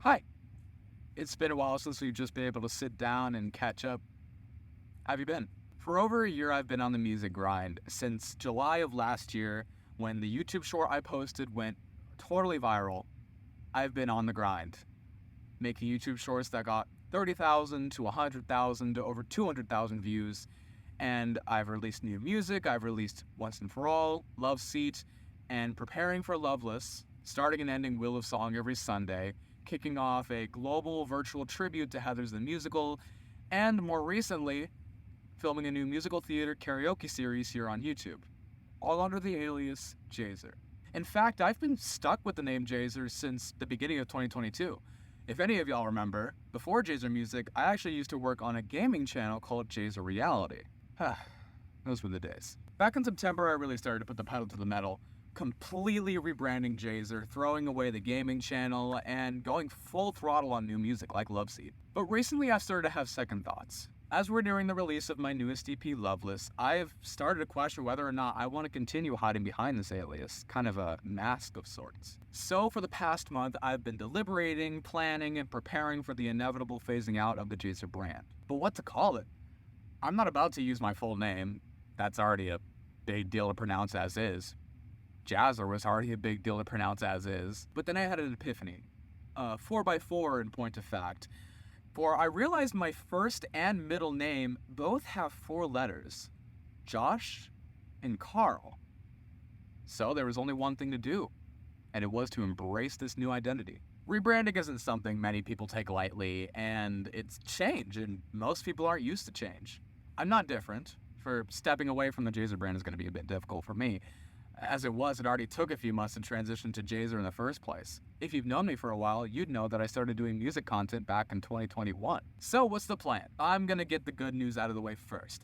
Hi. It's been a while since we've just been able to sit down and catch up. How have you been? For over a year, I've been on the music grind. Since July of last year, when the YouTube short I posted went totally viral, I've been on the grind, making YouTube shorts that got 30,000 to 100,000 to over 200,000 views. And I've released new music. I've released Once and For All, Love Seat, and preparing for Loveless, starting and ending Wheel of Song every Sunday, kicking off a global virtual tribute to Heathers the Musical, and more recently, filming a new musical theater karaoke series here on YouTube, all under the alias Jazer. In fact, I've been stuck with the name Jazer since the beginning of 2022. If any of y'all remember, before Jazer Music, I actually used to work on a gaming channel called Jazer Reality. Those were the days. Back in September, I really started to put the pedal to the metal, completely rebranding Jazer, throwing away the gaming channel, and going full throttle on new music like Love Seat. But recently I've started to have second thoughts. As we're nearing the release of my newest EP, Loveless, I have started to question whether or not I want to continue hiding behind this alias, kind of a mask of sorts. So for the past month, I've been deliberating, planning, and preparing for the inevitable phasing out of the Jazer brand. But what to call it? I'm not about to use my full name. That's already a big deal to pronounce as is. Jazer was already a big deal to pronounce as is. But then I had an epiphany. 4x4 in point of fact. For I realized my first and middle name both have 4 letters. Josh and Carl. So there was only one thing to do. And it was to embrace this new identity. Rebranding isn't something many people take lightly, and it's change, and most people aren't used to change. I'm not different. For stepping away from the Jazer brand is going to be a bit difficult for me. As it already took a few months to transition to Jazer in the first place. If you've known me for a while, you'd know that I started doing music content back in 2021. So what's the plan? I'm gonna get the good news out of the way first.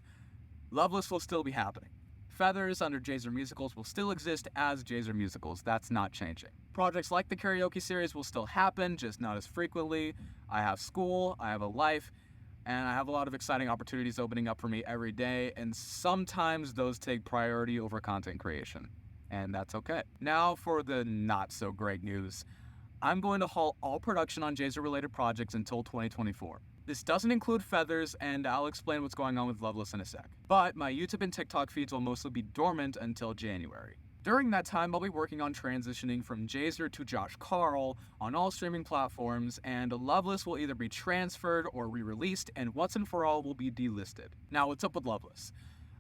Loveless will still be happening. Feathers under Jazer Musicals will still exist as Jazer Musicals. That's not changing. Projects like the karaoke series will still happen, just not as frequently. I have school, I have a life, and I have a lot of exciting opportunities opening up for me every day, and sometimes those take priority over content creation. And that's okay. Now for the not so great news. I'm going to halt all production on Jazer related projects until 2024. This doesn't include Feathers, and I'll explain what's going on with Loveless in a sec. But my YouTube and TikTok feeds will mostly be dormant until January. During that time, I'll be working on transitioning from Jazer to Josh Carl on all streaming platforms, and Loveless will either be transferred or re-released, and Once and For All will be delisted. Now, what's up with Loveless?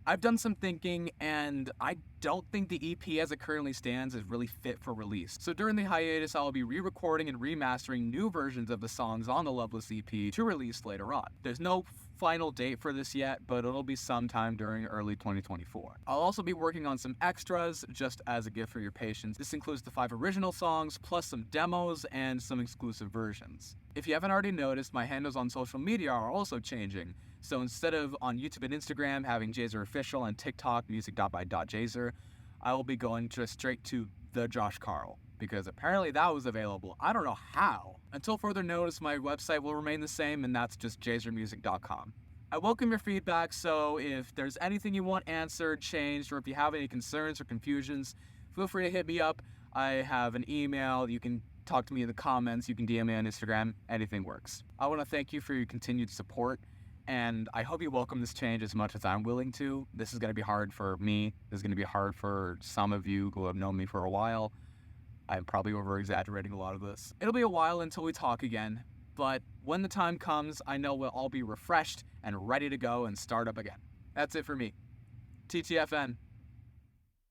I've done some thinking, and I don't think the EP as it currently stands is really fit for release. So during the hiatus, I'll be re-recording and remastering new versions of the songs on the Loveless EP to release later on. There's no final date for this yet, but it'll be sometime during early 2024. I'll also be working on some extras, just as a gift for your patience. This includes the 5 original songs, plus some demos and some exclusive versions. If you haven't already noticed, my handles on social media are also changing. So instead of on YouTube and Instagram having Jazer Official and TikTok music.by.jazer, I will be going just straight to the Josh Carl, because apparently that was available. I don't know how. Until further notice, my website will remain the same, and that's just jazermusic.com. I welcome your feedback, so if there's anything you want answered, changed, or if you have any concerns or confusions, feel free to hit me up. I have an email. You can talk to me in the comments. You can DM me on Instagram. Anything works. I want to thank you for your continued support. And I hope you welcome this change as much as I'm willing to. This is going to be hard for me. This is going to be hard for some of you who have known me for a while. I'm probably over-exaggerating a lot of this. It'll be a while until we talk again, but when the time comes, I know we'll all be refreshed and ready to go and start up again. That's it for me. TTFN.